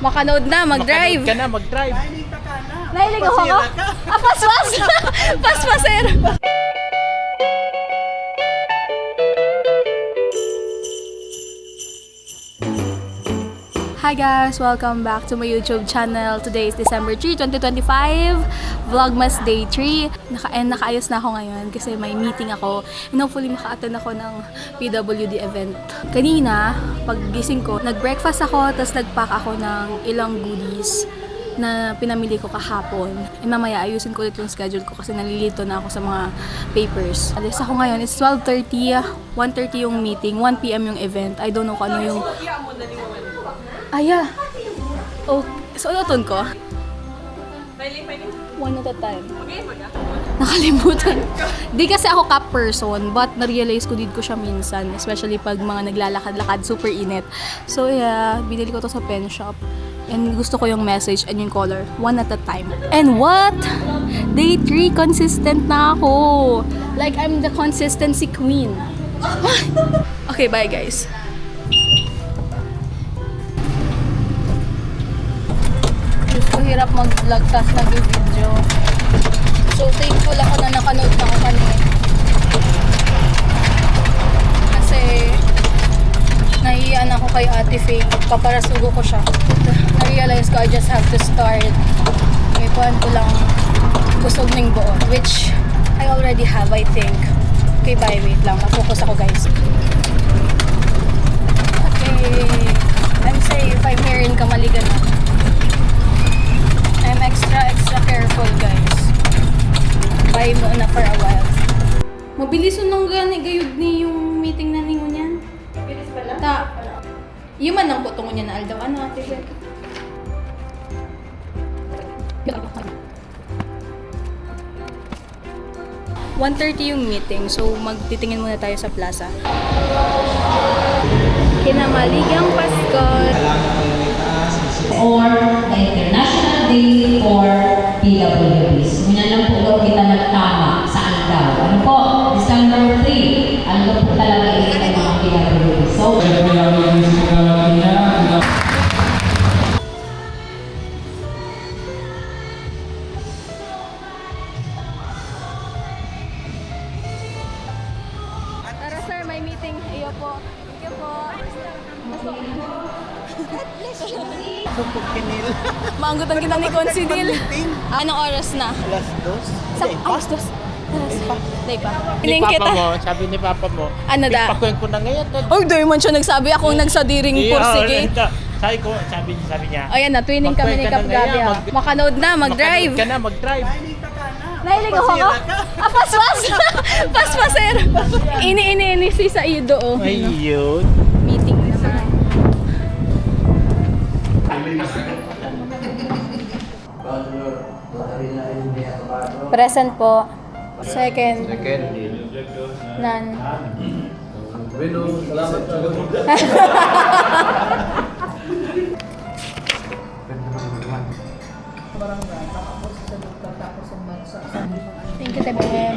Makanood na, mag-drive. Ka na, mag-drive. Nahilig ako ka? Pas-pas! Pas-paser! Hi guys! Welcome back to my YouTube channel. Today is December 3, 2025. Vlogmas Day 3. Nakaayos na ako ngayon kasi may meeting ako. And hopefully maka-attend ako ng PWD event. Kanina, paggising ko, nag-breakfast ako, tapos nag-pack ako ng ilang goodies na pinamili ko kahapon. And mamaya ayusin ko ulit yung schedule ko kasi nalilito na ako sa mga papers. Alis ako ngayon. It's 12:30. 1:30 yung meeting. 1 PM yung event. I don't know kung ano yung... Oh, so uton ko? One at a time. Nakalimutan. Di kasi ako cup person, but na-realize ko din ko siya minsan. Especially pag mga naglalakad-lakad, super init. So yeah, binili ko to sa pen shop. And gusto ko yung message and yung color. One at a time. And what? Day 3, consistent na ako. Like, I'm the consistency queen. Okay, bye guys. Hirap mag-vlog tas nag-video. So, thankful ako na nakanood na ako kanina. Kasi, nahihiyan ako kay Ate Faye. Paparasugo ko siya. Na-realize ko I just have to start. May puan ko lang busog ng buo. Which, I already have, I think. Okay, bye. Wait lang. Ma-focus ako, guys. Okay. I'm safe. I'm here in Kamaligan. I'm extra careful, guys. Bye muna for a while. Mabilis nung gani gayud ni yung meeting na ningo niyan. Bilis pala? Ta. Yung man ang putong niya na aldaw. Ano, ate Beth? 1:30 yung meeting, so magtitingin muna tayo sa plaza. Kinamaligang Pasko! Or the International Day for PWDs. Muna lang po daw kita nagtama sa aldaw. Ano po? December 3. Aldaw po talaga ito ng mga PWDs. So, Tara sir, may meeting. Iyo po. Thank you po. Supok kinil. Maanggutan kita ni Considil. Anong oras na? Alas 2. Sa alas 2. Day pa. Ni Hiling Papa kita. mo, sabi ni Papa mo, Ano da? ipakuhin ko na ngayon. Oh, di man siya nagsabi akong nagsadiring pursige. Sabi niya. Ayan na, twinning kami ni Kap Gabi ha. Makanood na, mag-drive. Ka na, mag-drive. Nahilig ako ka? Pas-pas! Pas-paser! Ini si sa ido oh. Ayun. Meeting na. Present po. Second. None. Thank you, Tebem.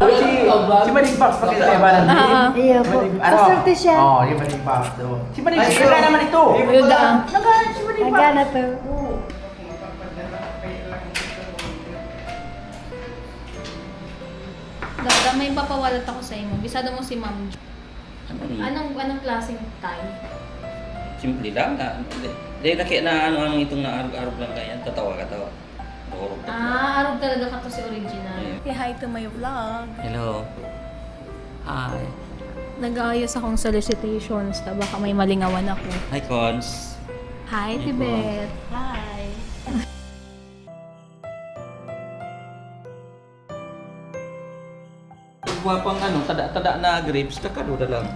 Si Maring Pops pakita ba ng Iya po. Maswerte siya. Oh, yung Maring Pops. Si Maring Pops, wala naman ito. Yuda. Naghanap si Maring Pops. Nagana po. Dapat may papawalat ako sa imo. Bisado mo si Ma'am. Anong klaseng time? Simple lang na. Dahil laki na ano-ano itong naarog-arog lang kaya. Tatawa ka tawa. Borok. Arog talaga ka to si original. Yeah. Say hi to my vlog. Hello. Hi. Nag-aayos akong solicitations. Baka may malingawan ako. Hi, Cons. Hi, Hi, Tibet. Hi. Guwapang ano, tada na grapes, kakaduda lang.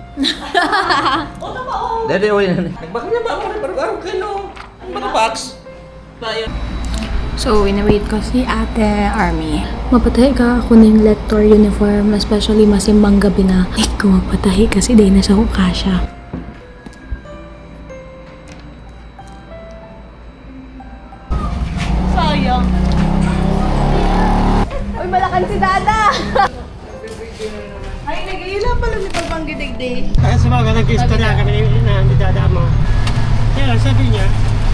Oo naman, oo. Dede, o yan. Nagbaka na ba ako rin, arog-arog kayo, no? Ano box? Tayo. So, in-wait ko si Ate Army. Mapatahi ka ako ng lector uniform, especially masimbang gabi na. Wait ko mapatahi kasi di na siya ko kasha. Sayang. Uy, malakan si Dada! Ay, nag-iila pala ni Pagpanggidigdi. Kaya sa mga nag-istorya kami na hindi dadaan mo. Kaya sabi niya,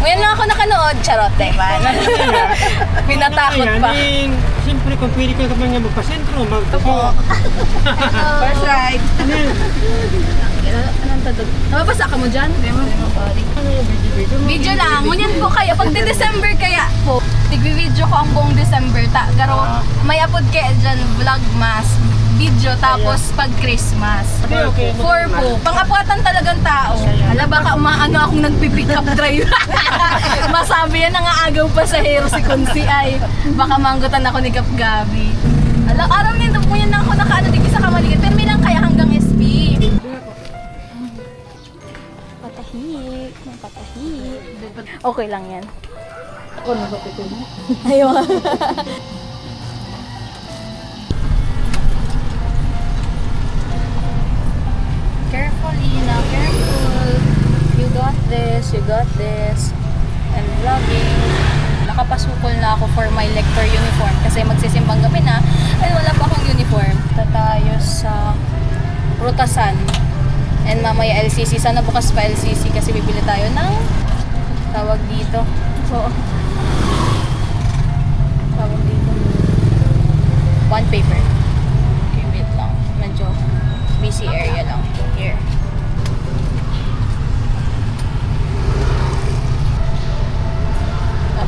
Ngayon lang ako nakanood, charote man. Pinatakot pa. siyempre kung pwede ka naman niya magpa-sentro, First ride. Anong tadog? Nababasa ka mo dyan? Video lang. Ngunyan po kayo. Pag December kaya po, tigvi-video ko ang buong December. Garo, may upload kaya dyan, vlogmas, video, tapos pag Christmas. Okay. For po, pang-apuatan talagang tao. Hala, baka umaano akong nagpipick up drive. Masabi yan, nangaagaw pa sa hero si Kunsi ay. Baka manggutan ako ni Kap Gabi. Hala, araw nito po yan ako nakaano dito sa Kamaligan. Pero may lang kaya hanggang SP. Patahik, patahik. Okay lang yan. Ako na ba mo? Ayaw. Careful, Ina. Careful. You got this. You got this. And vlogging. Nakapasukol na ako for my lector uniform kasi magsisimbang gabi na. Ay, wala pa akong uniform. Tayo sa Rutasan. And mamaya LCC. Sana bukas pa LCC kasi bibili tayo ng tawag dito. So, tawag dito. Bond paper. Okay, wait lang. Medyo busy area lang. Here.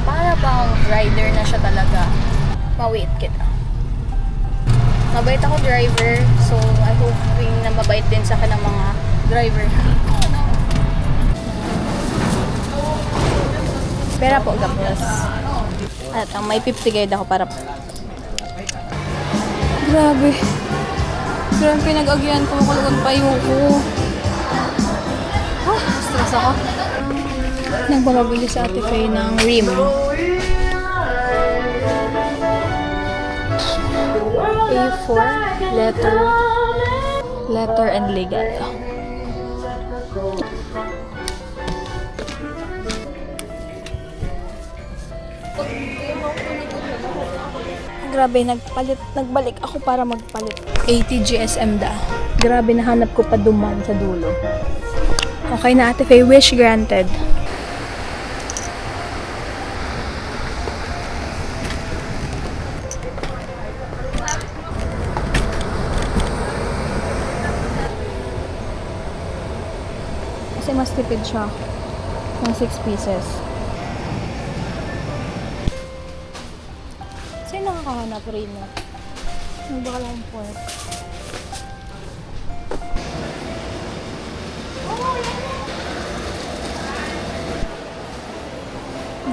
Para bang rider na siya talaga. Ma-wait kita. Mabait ako driver, so I hoping na mabait din sa akin ng mga driver. Pera po, gapos. At may 50 guide ako para... Grabe. Grabe pinag-agyan ko, makulungan pa yung ko. Stress ako. Nagpapabili sa Ate Faye ng rim. A4, letter and legal. Grabe, nagbalik ako para magpalit. 80 GSM da. Grabe, nahanap ko pa duman sa dulo. Okay na Ate Faye, wish granted. Kasi mas tipid siya ng 6 pieces. Sino nakakahanap rin na? Ano ba lang pork?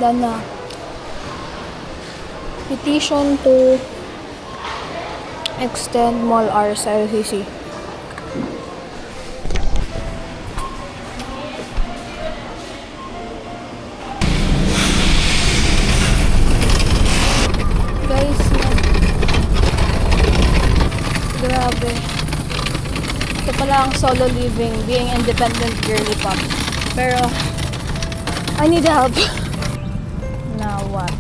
Done na. Petition to extend mall hours sa LCC. Guys, grabe. Ito pala ang solo living, being independent girly pop. Pero, I need help. Now what?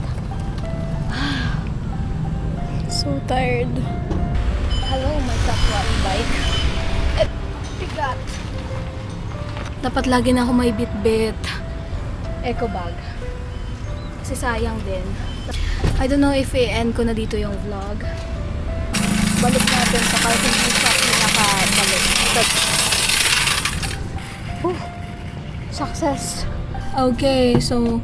So tired. Hello, my top one bike. Tigat. Dapat lagi na ako may bit-bit eco bag. Kasi sayang din. I don't know if i-end ko na dito yung vlog. Balik natin sa kahit hindi siya pinakabalik. Success. Okay, so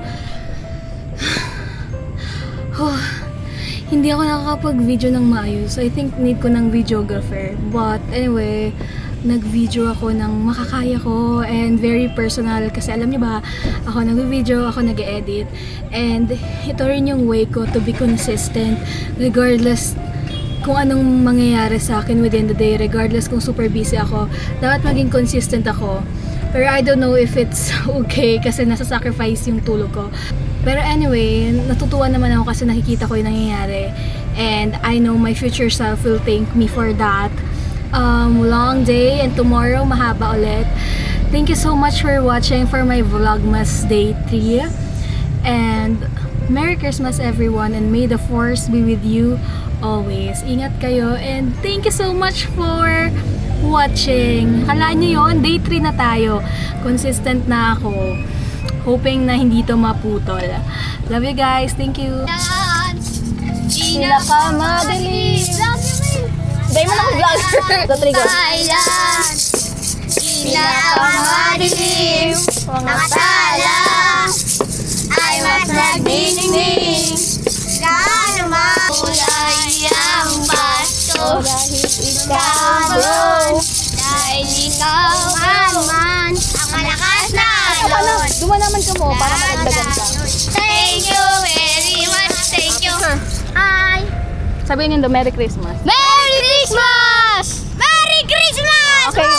hindi ako nakakapag-video ng maayos. I think need ko ng videographer. But anyway, nag-video ako ng makakaya ko and very personal kasi alam niyo ba, ako nag-video, ako nag-edit and ito rin yung way ko to be consistent regardless kung anong mangyayari sa akin within the day, regardless kung super busy ako, dapat maging consistent ako. Pero I don't know if it's okay kasi nasa-sacrifice yung tulog ko. Pero anyway, natutuwa naman ako kasi nakikita ko yung nangyayari and I know my future self will thank me for that. Long day and tomorrow mahaba ulit. Thank you so much for watching for my Vlogmas Day 3 and Merry Christmas everyone and may the force be with you always, ingat kayo and thank you so much for watching. Kalaan nyo yun, day 3 na tayo. Consistent na ako. Hoping na hindi to maputol. Love you guys. Thank you. Pinakamadali. Dahil mo na akong vlogger. Go, 3, go. Pinakamadilim ang tala ay mas nagdinigning gaano makulay ang basto ikaw doon dahil ikaw man ang malakas na doon. Duma naman ka mo para makagdagan ka. Thank you very much. Thank you. Hi. Sabihin nyo Merry Christmas. Merry Christmas! Merry Christmas! Okay,